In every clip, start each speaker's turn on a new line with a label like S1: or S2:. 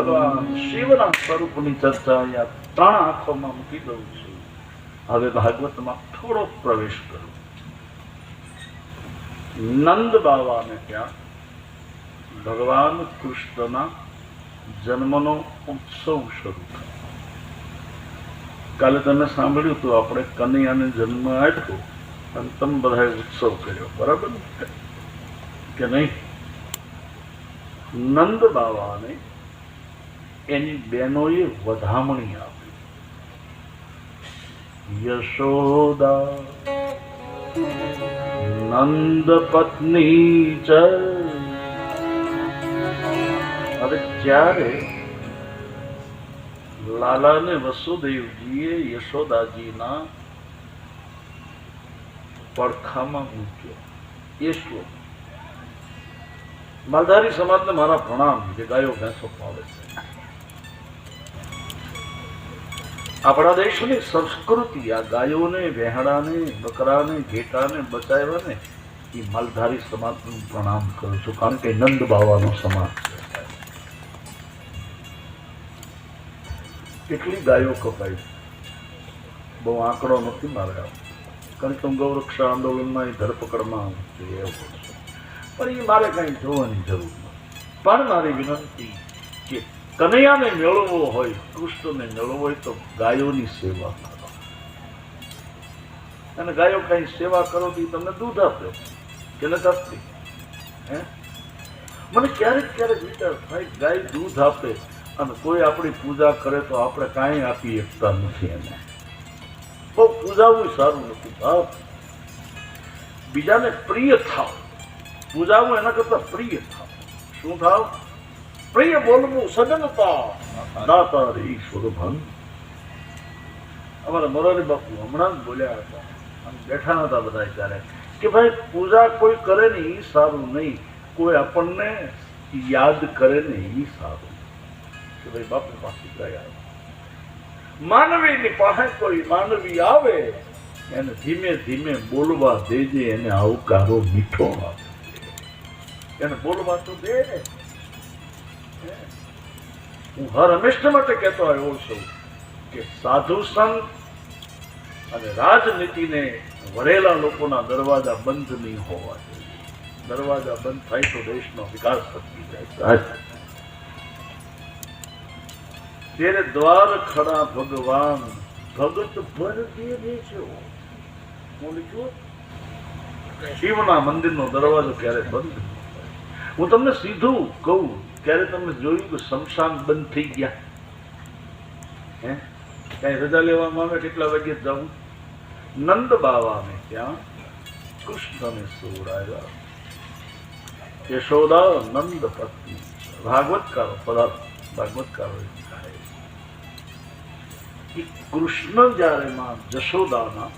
S1: ભગવાન શિવના સ્વરૂપની ચર્ચા અહીંયા 3 આંખોમાં મૂકી દઉં છું. હવે ભાગવતમાં થોડો પ્રવેશ કરું. નંદ બાવાને ત્યાં ભગવાન કૃષ્ણના જન્મનો ઉત્સવ શરૂ થયો. કાલે તમે સાંભળ્યું હતું, આપણે કનૈયાને જન્મ આપ્યો અને તમે બધાએ ઉત્સવ કર્યો, બરાબર કે નહીં? નંદ બાવાને એની બહેનોએ વધામણી આપી. યશોદા નંદ પત્ની ચ. હવે જ્યારે લાલાને વસુદેવજીએ યશોદાજીના પડખામાં મૂક્યો, એ શ્લોક માલધારી સમાજને મારા પ્રણામ, જે ગાયો ભેંસો પાવે છે. આપણા દેશની સંસ્કૃતિ આ ગાયોને, વહેણાને, બકરાને, ઘેટાને બચાવવાને એ માલધારી સમાજનું પ્રણામ કરું છું, કારણ કે નંદ બાવાનો સમાજ છે. કેટલી ગાયો કપાઈ, બહુ આંકડો નથી મારે, કારણ કે હું ગૌરક્ષા આંદોલનમાં એ ધરપકડમાં એવું છું, પણ એ મારે કઈ જોવાની જરૂર નથી. પણ મારી વિનંતી કે કનૈયાને મેળવવો હોય, કૃષ્ણને મેળવવો હોય તો ગાયોની સેવા કરો. અને ગાયો કઈ સેવા કરો તો તમને દૂધ આપે કે નથી આપતી? મને ક્યારેક ક્યારેક વિચાર થાય, ગાય દૂધ આપે અને કોઈ આપણી પૂજા કરે તો આપણે કાંઈ આપી શકતા નથી. એને બહુ પૂજાવું સારું નથી ભાવ. બીજાને પ્રિય થાવ, પૂજાવું એના કરતા પ્રિય થાવ. શું થાવ? પ્રિય બોલવું, સજનતા દાતા રે ઈશ્વર ભંગ. અમારા મોરારી બાપુ હમણાં જ બોલ્યા હતા, આમ બેઠા હતા બધા ત્યારે, કે ભાઈ પૂજા કોઈ કરે ને એ સારું નહીં, કોઈ આપણને યાદ કરે ને એ સારું. કે ભાઈ બાપુ પાસે ગયા, માનવીની પાસે કોઈ માનવી આવે એને ધીમે ધીમે બોલવા દેજે, એને આવકારો મીઠો આપે, એને બોલવા તો દે. હું હર હંમેશા માટે કહેતો આવ્યો છું કે સાધુ સંત અને રાજનીતિને વરેલા લોકોના દરવાજા બંધ નહીં હોવા જોઈએ. દરવાજા બંધ થાય તો દેશનો વિકાસ થતી જાય. તેરે દ્વાર ખડા ભગવાન ભગત ભર દે છો. હું લીધું શિવના મંદિરનો દરવાજો ક્યારે બંધ? હું તમને સીધું કહું, ક્યારે તમે જોયું કે શમશાન બંધ થઈ ગયા? કઈ રજા લેવામાં આવે કેટલા વાગે જવું? નંદ બાવાને ત્યાં કૃષ્ણને સુવડાવ્યા. યશોદા નંદ પત્ની. ભાગવતકારો પદાર્થ ભાગવતકારો કૃષ્ણ જયારે માં જશોદાના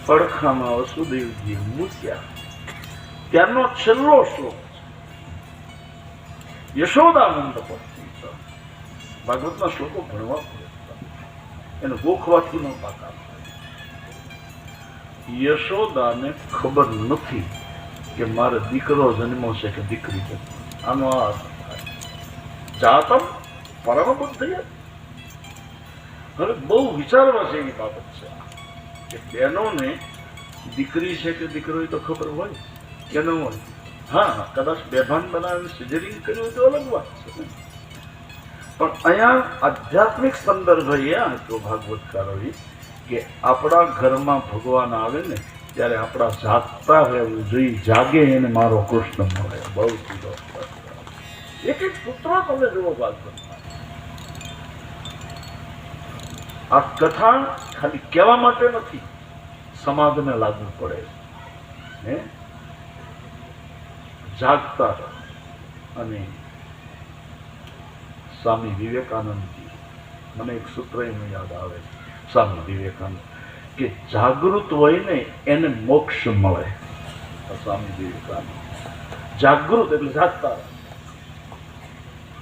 S1: પડખામાં વસુદેવજી મૂક્યા ત્યારનો છેલ્લો શ્લોક યશોદાનંદ પત્ની. ભાગવતના શ્લોકો ભણવા પડે, એને ગોખવાથી ન પાકા. યશોદાને ખબર નથી કે મારે દીકરો જન્મો છે કે દીકરી જન્મ. આનો આ અર્થ થાય. જાતમ પરમ બુદ્ધિ. હવે બહુ વિચારવા જેવી બાબત છે કે બહેનોને દીકરી છે કે દીકરો તો ખબર હોય કે ન હોય. હા, કદાચ બેભાન બનાવીને સિઝરિંગ કર્યું હોય તો અલગ વાત છે, પણ અહીંયા આધ્યાત્મિક સંદર્ભ એ હતો ભાગવતકારોએ કે આપણા ઘરમાં ભગવાન આવે ને ત્યારે આપણા જાગતા રહેવું જોઈએ. જાગે એને મારો કૃષ્ણ મળે. બહુ સીધો એક એક પુત્રો તમે જુઓ ભાગવતમાં. આ કથા ખાલી કહેવા માટે નથી, સમાજને લાગુ પડે. જાગતા રહો. અને સ્વામી વિવેકાનંદજી, મને એક સૂત્ર એનું યાદ આવે, સ્વામી વિવેકાનંદ કે જાગૃત હોય ને એને મોક્ષ મળે. સ્વામી વિવેકાનંદ જાગૃત એટલે જાગતા રહો.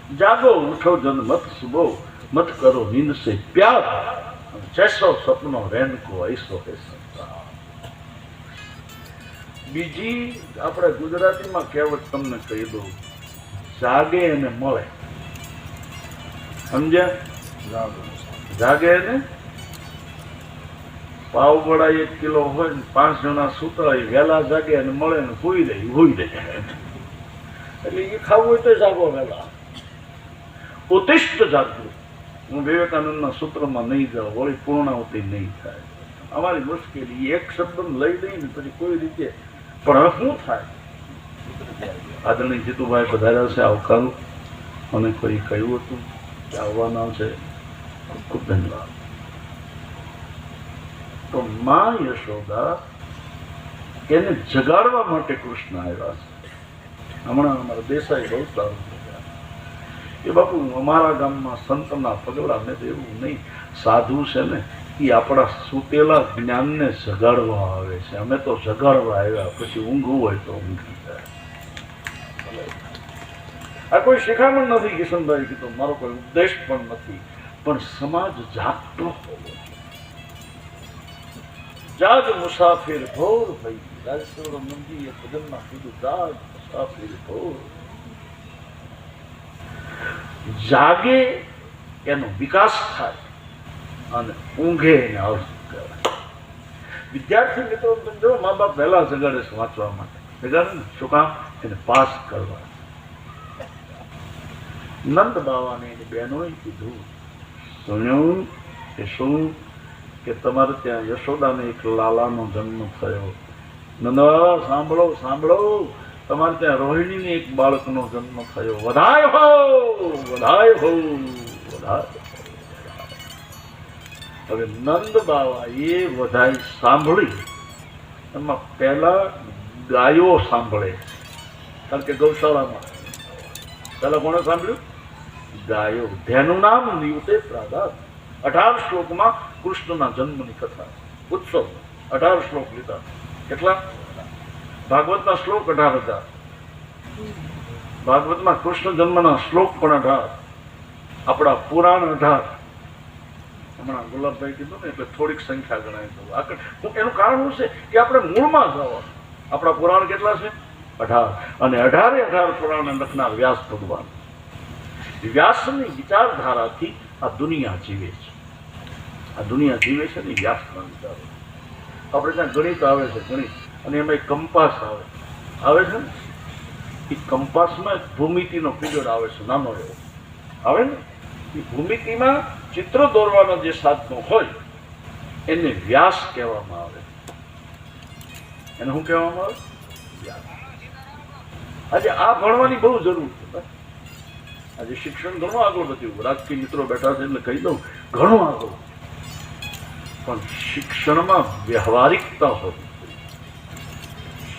S1: जागो उठो जन मत सुबो मत करो नींद से प्यार जैसो सपनो रैन को ऐसो है संसार। बीजी આપણે ગુજરાતીમાં કહેવત તમને કહી દઉં, જાગે અને મળે. સમજ્યા? જાગે ને પાવવડા 1 કિલો હોય ને 5 જણા સૂતા હોય, વહેલા જાગે અને મળે ને હુઈ રહે. એટલે એ ખાવું હોય તો જાગો વહેલા. ઉત્તિષ્ઠ જાગવું. હું વિવેકાનંદના સૂત્રમાં નહીં જાઉં, વળી પૂર્ણાવતી નહીં થાય. અમારી મુશ્કેલી એક શબ્દ લઈ લઈને પછી કોઈ રીતે પણ શું થાય. આદરણીય જીતુભાઈ પધાર્યા છે, આવકારું. અને કોઈ કહ્યું હતું કે આવવાના છે, ખૂબ ધન્યવાદ. તો માં યશોદા એને જગાડવા માટે કૃષ્ણ આવ્યા છે. હમણાં અમારા દેસાઈ બહુ સારું એ બાપુ અમારા ગામમાં સંતના પગલા ને એવું નહીં, સાધુ છે ને એ આપણા સૂતેલા જ્ઞાનને જગાડવા આવે છે. અમે તો જગાડવા આવ્યા, પછી ઊંઘવું હોય તો ઊંઘી જાય. આ કોઈ શિખામણ નથી કિશનભાઈ કીધું, મારો કોઈ ઉપદેશ પણ નથી, પણ સમાજ જાગતો હોવો. જાગ મુસાફિર ભોર ભાઈ, રાજેશ્વર મંદિર ભજનમાં કીધું જાગ મુસાફિર ભોર. જાગે એનો વિકાસ થાય અને ઊંઘે એને અર્થ કહેવાય. વિદ્યાર્થી મિત્રો જો મા બાપ પહેલા જગાડે છે વાંચવા માટે, જગાડે ને શું કામ? એને પાસ કરવા. નંદ બાવાને એની બહેનોએ કીધું, સુન્યું કે શું કે તમારે ત્યાં યશોદાને એક લાલાનો જન્મ થયો. નંદ બાવા સાંભળો સાંભળો, તમારે ત્યાં રોહિણીને એક બાળકનો જન્મ થયો. વધાય હો વધાય હો વધાય. હવે નંદ બાવા એ વધાય સાંભળી, એમાં પહેલા ગાયો સાંભળે, કારણ કે ગૌશાળામાં પહેલા કોણે સાંભળ્યું? ગાયો. ધેનું નામ નિયુતે પ્રાદાત. 18 શ્લોકમાં કૃષ્ણના જન્મની કથા, ઉત્સવ. 18 શ્લોક લીધા. કેટલા? ભાગવતના શ્લોક 18,000. ભાગવતમાં કૃષ્ણ જન્મના શ્લોક પણ 18. આપણા પુરાણ 18. હમણાં ગુલાબભાઈ કીધું ને એટલે થોડીક સંખ્યા ગણાય દઉં. એનું કારણ શું છે કે આપણે મૂળમાં જવા. આપણા પુરાણ કેટલા છે? 18. અને 18 પુરાણ લખનાર વ્યાસ ભગવાન. વ્યાસની વિચારધારાથી આ દુનિયા જીવે છે. આ દુનિયા જીવે છે ને વ્યાસના વિચારો. આપણે ત્યાં ગણિત આવે છે, ગણિત, અને એમાં એક કંપાસ આવે છે ને, એ કંપાસમાં એક ભૂમિતિનો પીરિયડ આવે છે, નાનો એવો આવે ને. એ ભૂમિતિમાં ચિત્ર દોરવાના જે સાધનો હોય એને વ્યાસ કહેવામાં આવે. એને શું કહેવામાં આવે? વ્યાસ. આજે આ ભણવાની બહુ જરૂર છે. આજે શિક્ષણ ઘણું આગળ વધ્યું. રાજકીય મિત્રો બેઠા છે એટલે કહી દઉં, ઘણું આગળ. પણ શિક્ષણમાં વ્યવહારિકતા હોવી જોઈએ,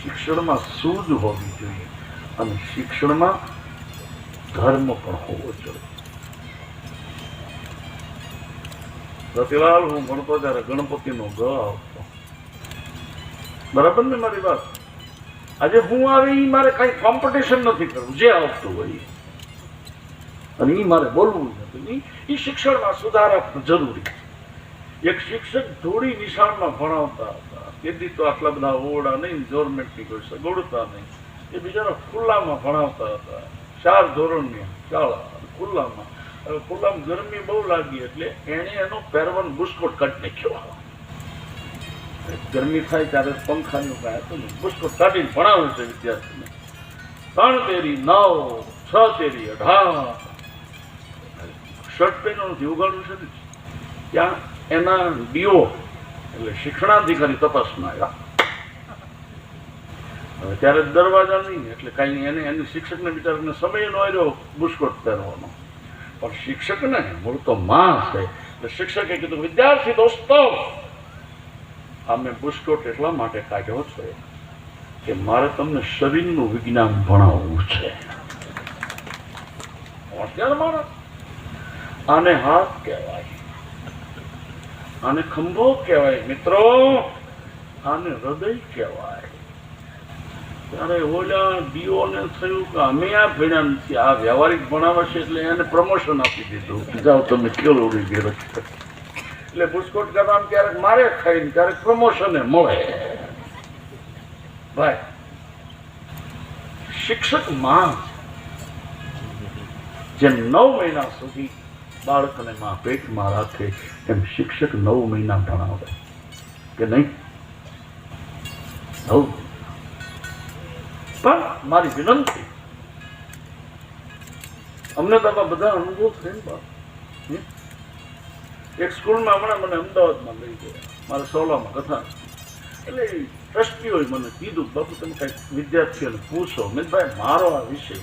S1: શિક્ષણમાં સૂઝ હોવી જોઈએ, અને શિક્ષણમાં ધર્મ પણ હોવો જોઈએ. રતિલાલ, હું ભણતો ત્યારે ગણપતિનો ગ આવતો. બરાબર ને મારી વાત? આજે હું આવી મારે કઈ કોમ્પિટિશન નથી કરવું, જે આવતું હોય અને એ મારે બોલવું નથી. એ શિક્ષણમાં સુધારા જરૂરી. એક શિક્ષક ધોળી નિશાળમાં ભણાવતા હતા, તેથી તો આટલા બધા ઓરડા નહીં, ગવર્મેન્ટની કોઈ સગવડતા નહીં. એ બિચારા ખુલ્લામાં ભણાવતા હતા. 4 ધોરણની શાળા ખુલ્લામાં. હવે ખુલ્લામાં ગરમી બહુ લાગી એટલે એણે એનો પહેરવાનો બુસ્કોટ કાઢી નાખ્યો. ગરમી થાય ત્યારે પંખાનું કાંઈ હતું ને, બુસ્કોટ કાઢીને ભણાવે છે વિદ્યાર્થીને. 3 તેરી 9, 6 તેરી 18. શર્ટ પહેર્યો નથી, ઉગાડવું છે ને. ત્યાં એના ડીઓ એટલે શિક્ષણાધિકારી તપાસમાં આવ્યા. હવે ત્યારે દરવાજા નહીં એટલે કાંઈ એને એની શિક્ષકને બિચારાને સમય ન આવ્યો બુસ્કોટ પહેરવાનો. પણ શિક્ષકને મૂળ તો માં છે એટલે શિક્ષકે કીધું, વિદ્યાર્થી દોસ્તો, આ મેં બુસ્કોટ એટલા માટે કાઢ્યો છે કે મારે તમને શરીરનું વિજ્ઞાન ભણાવવું છે. માણસ આને હાથ કહેવાય, આને ખંભો કહેવાય મિત્રો, આને હૃદય કહેવાય. ત્યારે ઓલા ડીઓને થયું કે અમે આ ભણ્યા નથી, આ વ્યવહારિક ભણાવે છે એટલે એને પ્રમોશન આપી દીધું, જાઓ તમે કેળો ઉડી ગયો. એટલે બુસ્કોટ કરવાનું ક્યારેક મારે ખાઈને ક્યારેક પ્રમોશન મળે. ભાઈ શિક્ષક માં જેમ 9 મહિના સુધી બાળકને માં પેટમાં રાખે એમ શિક્ષક 9 મહિના ભણાવે કે નહીં? પણ મારી વિનંતી, અમને તો બધા અનુભવ થઈને એક સ્કૂલમાં હમણાં મને અમદાવાદમાં લઈ ગયા, મારા સોલામાં કથા. એટલે ટ્રસ્ટીઓએ મને કીધું, બાપુ તમે કંઈક વિદ્યાર્થીઓને પૂછો. મેં ભાઈ મારો આ વિષય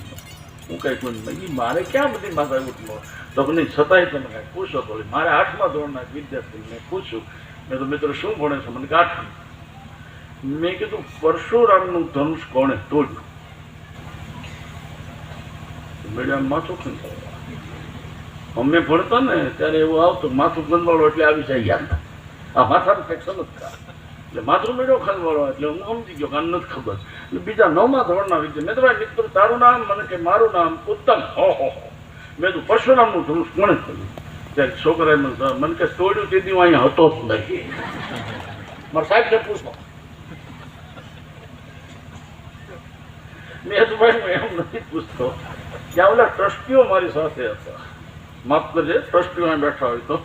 S1: હું કંઈક કોઈ મારે ક્યાં બધી માથાકૂટ મળે તો નહીં, છતાંય તમે કાંઈક પૂછો. તો મારે 8મા ધોરણના એક વિદ્યાર્થી મેં પૂછ્યું, મેં તો મિત્રો શું ભણે છે? મને 8મી. મેં કીધું પરશુરામનું ધનુષ કોણે તોડ્યું? મેડમ માથું ખંભાળો. અમે ભણતા ને ત્યારે એવું આવતું, માથું ખંભાળો એટલે આવી જાય યાદ. આ માથાનું કંઈક ચમત્કાર. એટલે માથું મેળો ખંભાળો એટલે હું સમજી ગયો કે આને નથી ખબર. એટલે બીજા 9મા ધોરણના વિદ્યાર્થી, મેં તો ભાઈ મિત્રો તારું નામ? મને કે મારું નામ ઉત્તમ. હો મેં તો પરશુરામનું ધનુષ કોણે તોડ્યું? ત્યારે છોકરાએ મને કે તોડ્યું તેથી હું અહીંયા હતો જ નહીં. મારા સાહેબને પૂછો. મેં તો ભાઈ હું એમ નથી પૂછતો. ત્યાં ઓલા ટ્રસ્ટીઓ મારી સાથે હતા, માફ કરજે, ટ્રસ્ટીઓ બેઠા હોય તો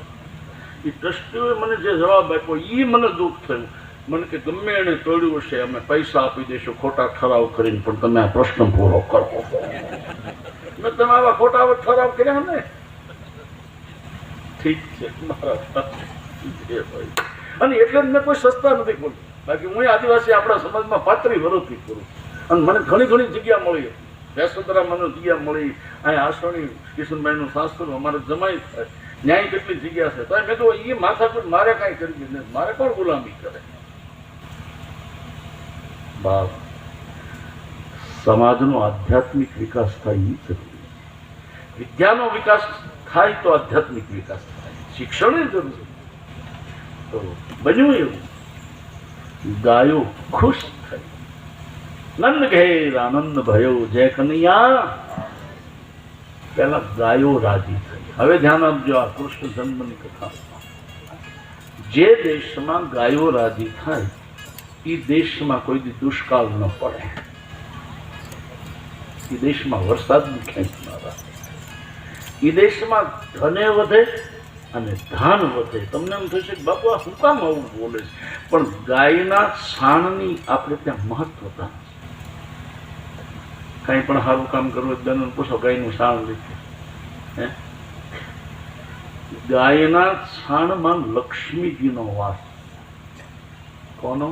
S1: એ ટ્રસ્ટીઓએ મને જે જવાબ આપ્યો એ મને દુઃખ થયું. મને કે ગમે એને તોડ્યું હશે અમે પૈસા આપી દઈશું ખોટા ઠરાવ કરીને, પણ તમે આ પ્રશ્ન પૂરો કરો. મેં તમે આવા ખોટા ઠરાવ કર્યા ને? ઠીક છે મારા. અને એટલે જ મેં કોઈ સસ્તા નથી બોલ્યું. બાકી હું આદિવાસી આપણા સમાજમાં પાત્રી વરોથી કરું. અને મને ઘણી ઘણી જગ્યા મળી. વેસોદરા મને જગ્યા મળી, અહીંયા આસોણી કિશનભાઈનું શાસ્ત્ર અમારે જમાઈ થાય, ન્યાય કેટલી જગ્યા છે. તો મેં તો એ માથાકૂટ મારે કાંઈ કરવી નથી, મારે કોણ ગુલામી કરે? બાપ સમાજનો આધ્યાત્મિક વિકાસ થાય એ જરૂરી. વિદ્યાનો વિકાસ થાય તો આધ્યાત્મિક વિકાસ થાય, શિક્ષણ જરૂરી. તો બન્યું એવું, ગાયો ખુશ થઈ. નંદ ઘેર આનંદ ભયો જય કનૈયા. પેલા ગાયો રાજી થઈ. હવે ધ્યાન આપજો આ કૃષ્ણ જન્મની કથા. જે દેશમાં ગાયો રાજી થાય એ દેશમાં કોઈ દી દુષ્કાળ ન પડે, એ દેશમાં વરસાદની ખેંચ ન રહે, એ દેશમાં ધને વધે અને ધાન વધે. તમને એમ થશે કે બાપુ આ શું કામ આવું બોલે છે? પણ ગાયના છાણની આપણે ત્યાં મહત્વતા. કંઈ પણ સારું કામ કરવું બહેનો પૂછો, ગાયનું છાણ લીધું હે? ગાયના છાણમાં લક્ષ્મીજીનો વાસ. કોનો?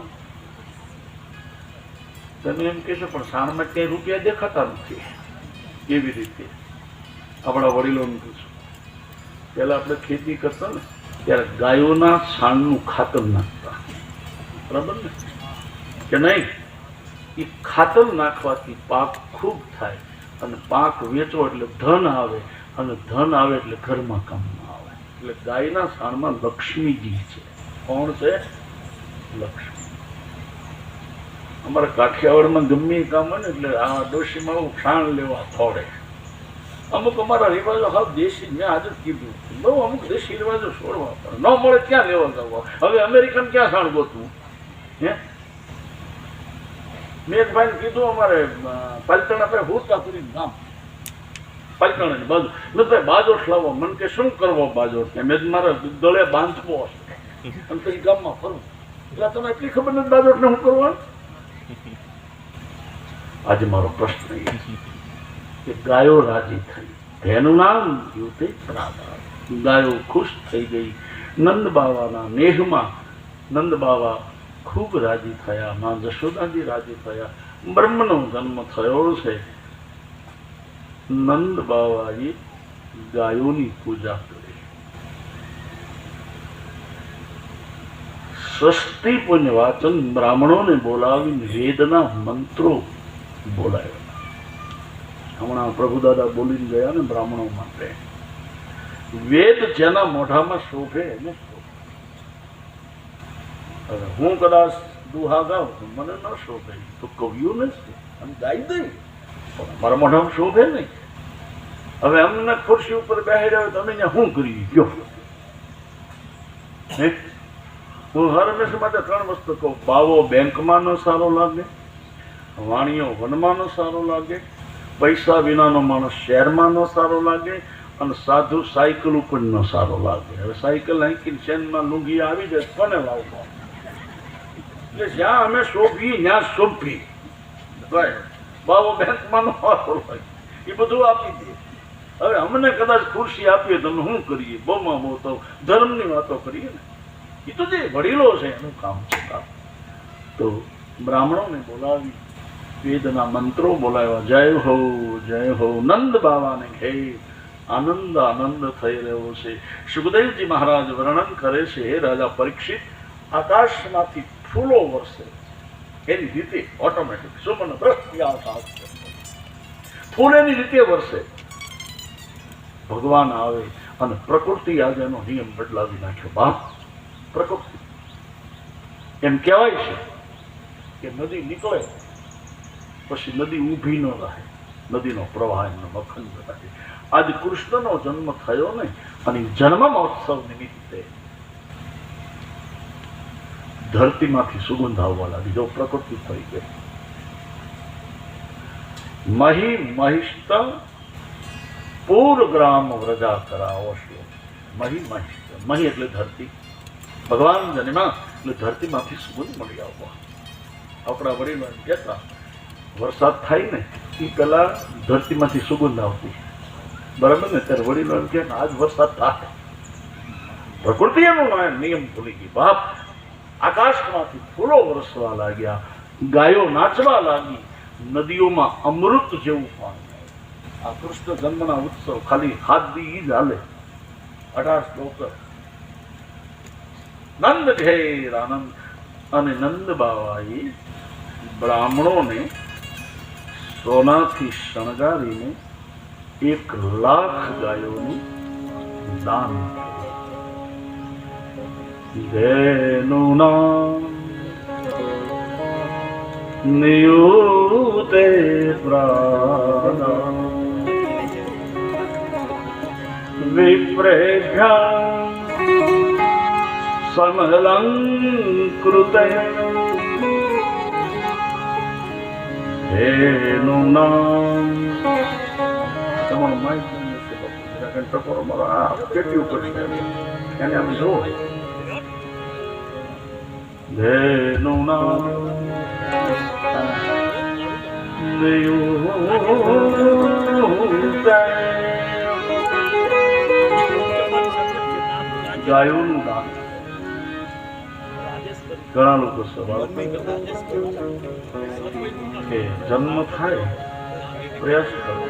S1: તમે એમ કહેશો પણ છાણમાં ક્યાંય રૂપિયા દેખાતા નથી. કેવી રીતે? આપણા વડીલોનું પૂછો. પહેલા આપણે ખેતી કરતા ને ત્યારે ગાયોના છાણનું ખાતર નાખતા, બરાબર ને કે નહીં? એ ખાતર નાખવાથી પાક ખૂબ થાય અને પાક વેચો એટલે ધન આવે, અને ધન આવે એટલે ઘરમાં કામ ના આવે. એટલે ગાયના છાણમાં લક્ષ્મીજી છે. કોણ છે? લક્ષ્મી. અમારા કાઠિયાવાડમાં ગમે કામ હોય ને એટલે આ ડોશીમાં છાણ લેવા થોડે. અમુક અમારા રિવાજો હાવ દેશી, મેં આજે જ કીધું, બહુ અમુક દેશી રિવાજો છોડવા પડે. ન મળે ક્યાં લેવા જવા? હવે અમેરિકન ક્યાં છાણ ગોતવું? હે, મેં એક ભાઈને કીધું અમારે પાલતણા પાસે હુરકાપુરી ગામ, પાલતણાની બાજુ. મેં ભાઈ બાજોટ લાવો. મને કે શું કરવો બાજોટ? મેં મારા ગળે બાંધવો હશે અને પછી ગામમાં ફરવું. એટલે તમે એટલી ખબર નથી બાજોટને શું કરવાનું? આજે મારો પ્રશ્ન એ કે ગાયો રાજી થઈ, તેનું નામ યુતે પ્રાદાર. ગાયો ખુશ થઈ ગઈ. નંદ બાવાના નેહમાં નંદ બાવા ખૂબ રાજી થયા, માં જશોદાજી રાજી થયા. બ્રહ્મનો જન્મ થયો છે. નંદ બાવાએ ગાયોની પૂજા કરી. સ્વસ્તિ પુણ્ય વાચન બ્રાહ્મણોને બોલાવીને વેદના મંત્રો બોલાવ્યા. હમણાં પ્રભુદાદા બોલીને ગયા ને બ્રાહ્મણો માટે. વેદ જેના મોઢામાં શોભે એને. હું કદાચ દુહા ગાવ તો મને ન શોભે, તો કવિઓ નથી આમ ગાઈ દઈ, મારા મોઢામાં શોભે નહીં. હવે અમને ખુરશી ઉપર બેહાડ્યા હોય તો અમે અહીંયા શું કરી ગયો? હું હરમેશ માટે 3 વસ્તુ કહું: બાવો બેંકમાં ન સારો લાગે, વાણિયો વનમાં ન સારો લાગે, પૈસા વિનાનો માણસ શહેરમાં ન સારો લાગે, અને સાધુ સાયકલ ઉપર ન સારો લાગે. હવે સાયકલ હાંકીને શેનમાં લુંગી આવી જાય કોને લાવવા? એટલે જ્યાં અમે શોભી ત્યાં શોભી. બાવો બેંકમાં ન સારો લાગે, એ બધું આપી દે. હવે અમને કદાચ ખુરશી આપીએ તો અમે શું કરીએ? બહુમાં બહુ તો ધર્મની વાતો કરીએ ને. એ તો જે વડીલો છે એનું કામ છે. તો બ્રાહ્મણોને બોલાવી વેદના મંત્રો બોલાવ્યા. જય હો જય હો, નંદ બાવાને ઘેર આનંદ આનંદ થઈ રહ્યો છે. સુખદેવજી મહારાજ વર્ણન કરે છે, હે રાજા પરીક્ષિત, આકાશમાંથી ફૂલો વરસે એની રીતે ઓટોમેટિક સુમન ફૂલ એની રીતે વરસે. ભગવાન આવે અને પ્રકૃતિ આજે એનો નિયમ બદલાવી નાખ્યો. બાપ, પ્રકૃતિ એમ કહેવાય છે કે નદી નીકળે પછી નદી ઊભી ન રહે, નદીનો પ્રવાહ એનો અખંડ રહે. આજે કૃષ્ણનો જન્મ થયો ને, અને જન્મ મહોત્સવ નિમિત્તે ધરતીમાંથી સુગંધ આવવા લાગી. જો પ્રકૃતિ થઈ ગઈ. મહી મહિષ્ટ પૂરગ્રામ વ્રજા કરાવો. મહી મહિષ્ટ, મહી એટલે ધરતી, ભગવાન જન્મ્યા એટલે ધરતીમાંથી સુગંધ મળી આવવા. આપણા વડીલો એમ કહેતા, વરસાદ થાય ને એ પેલા ધરતીમાંથી સુગંધ આવતી, બરાબર ને? ત્યારે વડીલો એમ કે આજ વરસાદ થાય. પ્રકૃતિ એનો નિયમ ભૂલી ગઈ. બાપ, આકાશમાંથી ફૂલો વરસવા લાગ્યા, ગાયો નાચવા લાગી, નદીઓમાં અમૃત જેવું પાણી. આ કૃષ્ણ જન્મના ઉત્સવ ખાલી 7 દી જ હાલે. 18 શ્લોક. નંદ ઘેર આનંદ. અને નંદ બાવાએ બ્રાહ્મણોને સોનાથી શણગારીને 1,00,000 ગાયોનું દાન કર્યું. જેનું નામ નિયુતે પ્રાણ વિપ્રેભ્યા સમલંકૃતે જેનું નામ. તમારું માહિતી ટકોરો મારો આ કેટલી ઉપર છે એને આમ જુઓ. જેનું નામ ગાયોનું દાન. ઘણા લોકો સવાલ કે જન્મ થાય પ્રયાસ કરો,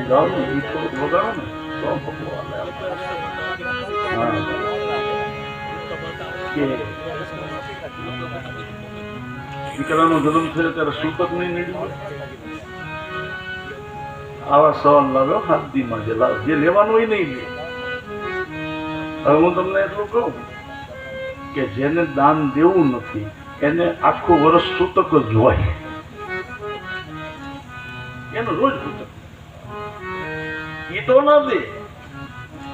S1: ગાવાનું ગીત થોડુંક વગાડો ને તો ભગવાન કે દીકરાનો જન્મ થયો ત્યારે સૂતક નહીં નીકળ્યું. આવા સવાલ લાવ્યો 7 દીમાં જે લેવાનું હોય નહીં લે. હવે હું તમને એટલું કહું કે જેને દાન દેવું નથી એને આખું વર્ષ સૂતક જ હોય. એનું રોજ સૂતક એ તો ન દે,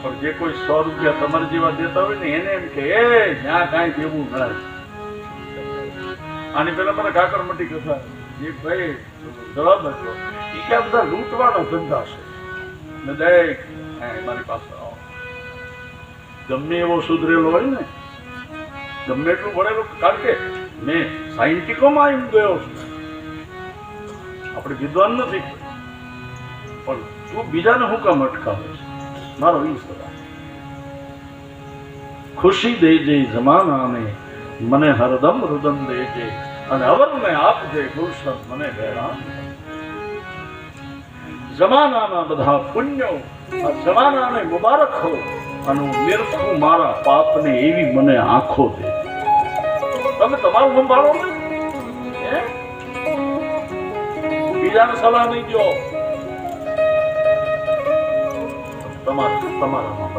S1: પણ જે કોઈ 100 રૂપિયા તમારા જેવા દેતા હોય ને એને એમ કે એ જ્યાં કાંઈ દેવું ના. આની પેલા મને કાકર મટી કથા જે ભાઈ જવાબ હતો એ કે બધા લૂંટવાના ધંધા છે ને દેખ મારી પાસે આવો. ગમે એવો સુધરેલો હોય ને, ગમે એટલું ભણેલો, કારણ કે મેં સાયન્ટિકોમાં એમ ગયો છું, આપણે વિદ્વાન નથી, પણ તું બીજાને હું કામ અટકાવે છે? મારો એ સવાલ. ખુશી દેજે જમાનાને, મને હરદમ રુદન દેજે, અને અવરને આપજે ગુરસદ મને હેરાન. જમાનાના બધા પુણ્યો આ જમાનાને મુબારક હો, અને નિરખું મારા પાપને એવી મને આંખો દે. તમે તમારું સંભાળો ને, બીજાને સલાહ નહીં દો. તમારામાં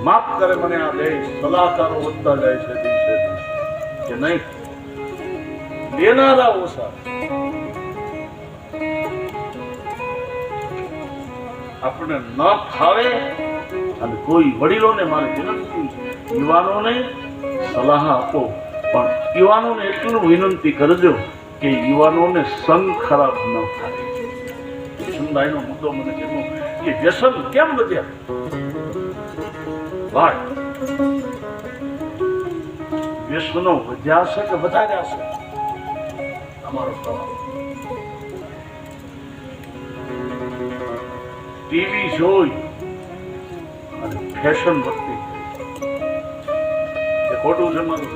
S1: માફ કરે મને આ દેશ, સલાહકારો વધતા જાય છે દિવસે દિવસે કે નહીં, લેનારા ઓછા. આપણે ન ફાવે અને કોઈ વડીલોને મારી વિનંતી, યુવાનોને સલાહ આપો, પણ યુવાનોને એટલું વિનંતી કરજો કે યુવાનોને સંગ ખરાબ ન થાય. કિશનભાઈનો મુદ્દો મને કહેવો કે વ્યસન કેમ વધ્યા? ભાઈ, વ્યસનો વધ્યા છે કે વધાર્યા છે? અમારો સવાલ. ટીવી જોઈ અને ફેશન વધતી એ ખોટું છે મારું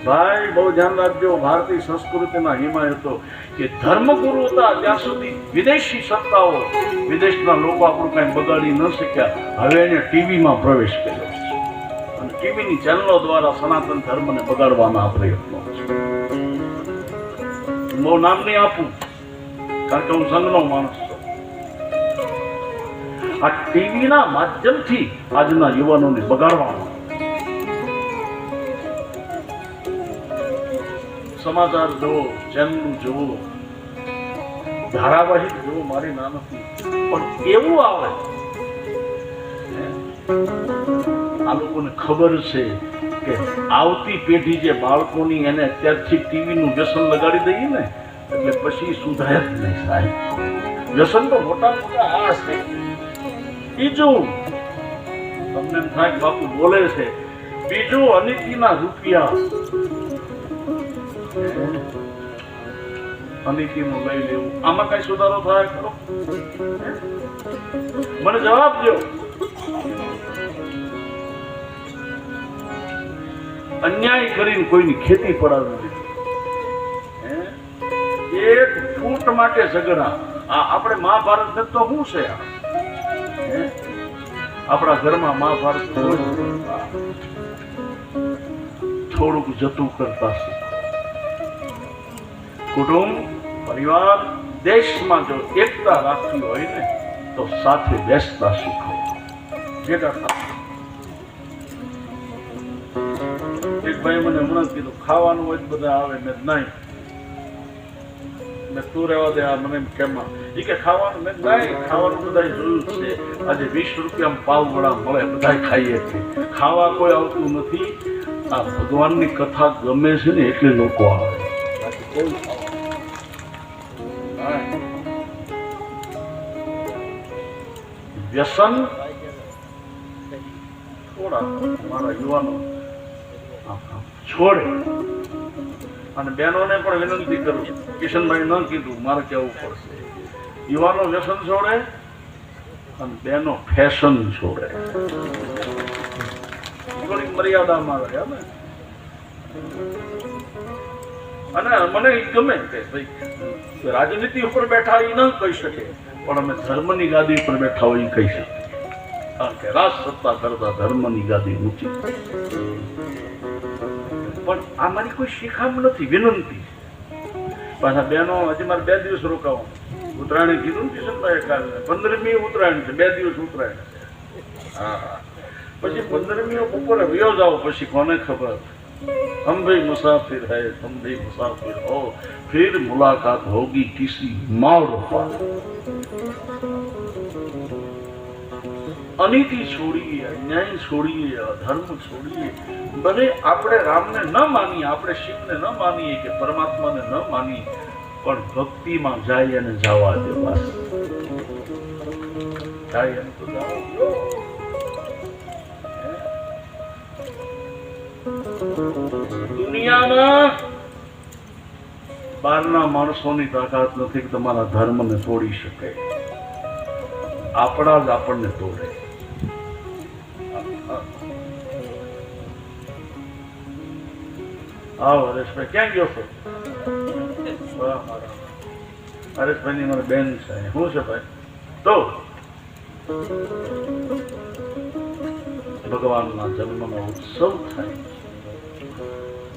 S1: ભાઈ? બહુ ધ્યાન રાખજો. ભારતીય સંસ્કૃતિના હિમાયતો કે ધર્મગુરુ હતા ત્યાં સુધી વિદેશી સત્તાઓ, વિદેશના લોકો આપણું કઈ બગાડી ન શક્યા. હવે એને ટીવીમાં પ્રવેશ કર્યો છે અને ટીવીની ચેનલો દ્વારા સનાતન ધર્મને બગાડવાના પ્રયત્નો છે. બહુ નામ નહીં આપું કારણ કે હું સંઘનો માણસ છું. આ ટીવીના માધ્યમથી આજના યુવાનોને બગાડવાનું. સમાચાર જુઓ, ચેનલ જુઓ, ધારાવાહિક જુઓ, મારી ના નથી, પણ એવું આવે આ લોકોને ખબર છે કે આવતી પેઢી જે બાળકોની એને અત્યારથી ટીવીનું વ્યસન લગાડી દઈએ ને એટલે પછી સુધારે જ નહીં સાહેબ. વ્યસન તો મોટા મોટા આ છે. બીજું તમને એમ થાય બાપુ બોલે છે, બીજું અનિતિના રૂપિયા અનિતિનું લઈ લેવું, આમાં કઈ સુધારો થાય ખરો? મને જવાબ દો. અન્યાય કરીને કોઈની ખેતી પડાવી દીધી, એક ફૂટ માટે ઝઘડા. આપણે મહાભારત તો શું છે? આપણા ઘરમાં મહાભારત થોડુંક જતું કરતા છે. કુટુંબ, પરિવાર, દેશમાં જો એકતા રાખવી હોય ને તો સાથે બેસતા શીખો. એક ભાઈ મને હમણાં કીધું ખાવાનું હોય બધા આવે ને નહીં, મેં તું રહેવા દે, આ મને કેમ એ કે ખાવાનું મેં નહીં, ખાવાનું બધા જોયું છે. આજે 20 રૂપિયામાં પાવ વડા મળે, બધા ખાઈએ છીએ. ખાવા કોઈ આવતું નથી. આ ભગવાનની કથા ગમે છે ને એટલે લોકો આવે. વ્યસન થોડા મારા યુવાનો છોડે. અને બહેનોને પણ વિનંતી કરું, કિશનભાઈ ન કીધું મારે કહેવું પડશે, યુવાનો વ્યસન છોડે અને બહેનો ફેશન છોડે. થોડીક મર્યાદામાં રહે ને. અને મને ગમે કે ભાઈ રાજનીતિ ઉપર બેઠા એ ન કહી શકે, પણ અમે ધર્મની ગાદી ઉપર બેઠા હોય એ કહી શકીએ. કારણ કે રાજ સત્તા કરતા ધર્મની ગાદી ઊંચી. પણ આ મારી કોઈ શીખામ નથી, વિનંતી. પાછા બહેનો હજી મારે 2 દિવસ રોકાવાનું. ઉત્તરાયણ કીધું ને કિશનભાઈ, 15મી ઉત્તરાયણ છે, 2 દિવસ ઉત્તરાયણ છે. હા, પછી 15મી બપોરે વયો જાઓ, પછી કોને ખબર. हम भी मुसाफिर है, तुम भी मुसाफिर हो, फिर मुलाकात होगी किसी मोड़ पर. अनिति छोड़िए, अन्याय छोड़िए, अधर्म छोड़िए. भले આપણે રામને ન માનીએ, આપણે શિવને ન માનીએ કે પરમાત્માને ન માનીએ, પણ ભક્તિમાં જાય અને જવા દે. બસ જાય અને તો જવા દો. દુનિયામાં બહારના માણસોની તાકાત નથી કે તમારા ધર્મને તોડી શકે. આપણા જ આપણને તોડે. આવો હરેશભાઈ, ક્યાં ગયો છો? હરેશભાઈ ની મારી બેન છે. શું છે ભાઈ? તો ભગવાનના જન્મનો ઉત્સવ થાય.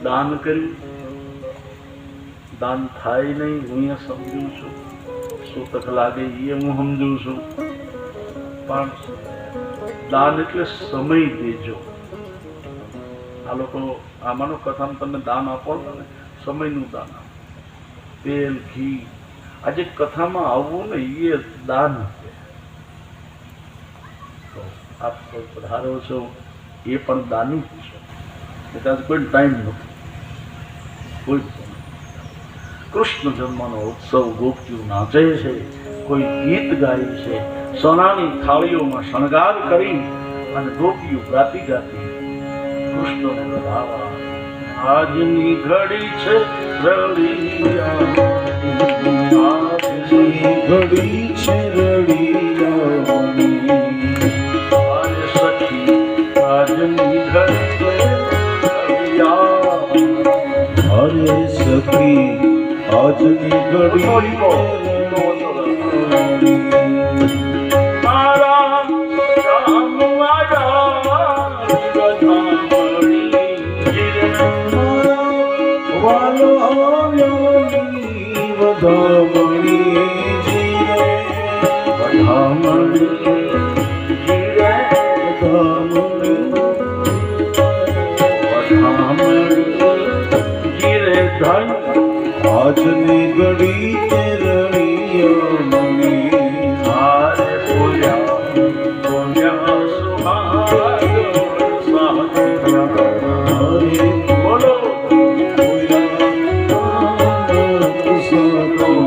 S1: દાન કર્યું, દાન થાય નહીં હું એ સમજુ છું. સૂતક લાગે એ હું સમજુ છું. પણ દાન એટલે સમય દેજો. આ લોકો આમાંનો કથામાં તમે દાન આપો છો ને, સમયનું દાન આપો. તેલ, ઘી, આજે કથામાં આવવું ને એ દાન છે. તો આપ સૌ પધારો છો એ પણ દાની જ છો. એટલે કોઈ ટાઈમ નથી, કોઈ કૃષ્ણ જન્મનો ઉત્સવ ગોપીઓ નાચે છે, કોઈ ગીત ગાય છે, સોનાની થાળીઓમાં શણગાર કરી અને ગોપીઓ ગાતી ગાતી કૃષ્ણને વધારવા. આજની ઘડી છે
S2: આજની ઘડી છે રળિયામણી.
S1: અરે સખી આજની ઘડી છે રળિયામણી.
S2: અરે સખી આજની ઘડી
S1: મારા રામ
S2: વાલો આવ્યાની વધામણી જીરે
S1: વધામણી
S2: આજની ઘડી તે રળિયામણી.
S1: હારે બોલ્યા બોલ્યા સુહાગ
S2: હરે
S1: બોલો.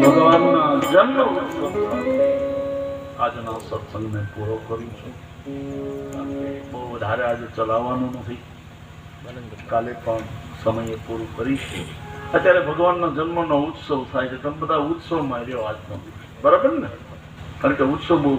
S1: ભગવાનના જન્મ આજના સત્સંગને પૂરો કરું છું. બહુ વધારે આજે ચલાવવાનું નથી, કાલે પણ સમયે પૂરું કરીશું. અત્યારે ભગવાનના જન્મનો ઉત્સવ થાય છે, તમે બધા ઉત્સવમાં રહ્યો આજનો, બરાબર ને? કારણ કે ઉત્સવ બહુ